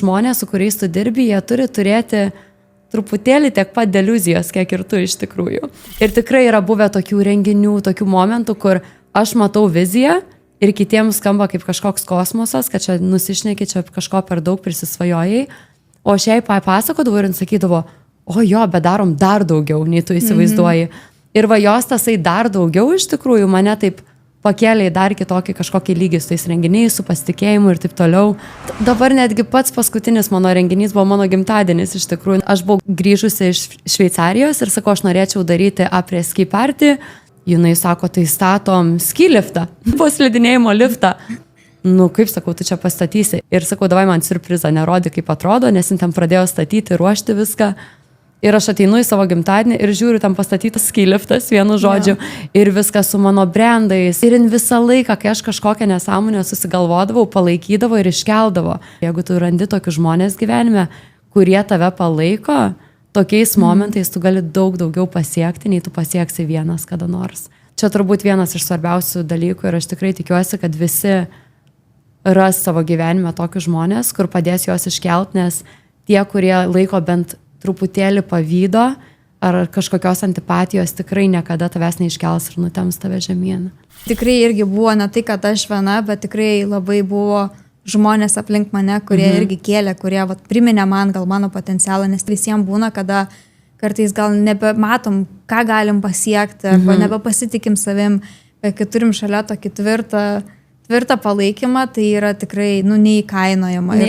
Žmonės, su kuriais tu dirbi, jie turi turėti truputėlį tiek pat deliuzijos, kiek ir tu iš tikrųjų. Ir tikrai yra buvę tokių renginių, tokių momentų, kur aš matau viziją ir kitiems skamba kaip kažkoks kosmosas, kad čia nusišneki, čia kažko per daug prisisvajojai, o aš jai papasakodavau ir sakydavo, o jo, bet darom dar daugiau, nei tu įsivaizduoji. Ir va jos tasai dar daugiau iš tikrųjų mane taip pakėlė į dar kitokį kažkokį lygį su tais renginiais, su pasitikėjimu ir taip toliau. Dabar netgi pats paskutinis mano renginys buvo mano gimtadienis iš tikrųjų. Aš buvau grįžusi iš Šveicarijos ir sakau, aš norėčiau daryti après-ski party. Jinai sako, tai statom ski liftą, po slidinėjimo liftą. Nu, kaip sakau, tu čia pastatysi. Ir sakau, davai man siurprizą, nerodė, kaip atrodo, nes jin ten pradėjo statyti, ruošti viską. Ir aš ateinu į savo gimtadienį ir žiūriu, tam pastatytas ski liftas, vienu žodžiu, ir viskas su mano brandais. Ir jin visą laiką, kai aš kažkokią nesąmonę susigalvodavau, palaikydavo ir iškeldavo. Jeigu tu randi tokius žmonės gyvenime, kurie tave palaiko, tokiais momentais tu gali daug daugiau pasiekti, nei tu pasieksi vienas kada nors. Čia turbūt vienas iš svarbiausių dalykų ir aš tikrai tikiuosi, kad visi ras savo gyvenime tokius žmonės, kur padės juos iškelt, nes tie, kurie laiko bent truputėlį pavydo ar kažkokios antipatijos tikrai niekada tavęs neiškels ir nutems tave žemyn. Tikrai irgi buvo ne tai, kad aš viena, bet tikrai labai buvo žmonės aplink mane, kurie irgi kėlė, kurie priminė man gal mano potencialą, nes visiems būna, kada kartais gal nebematom, ką galim pasiekti, arba nebepasitikim savim, bet kai turim šalia tokį tvirtą palaikymą, tai yra tikrai neįkainojama.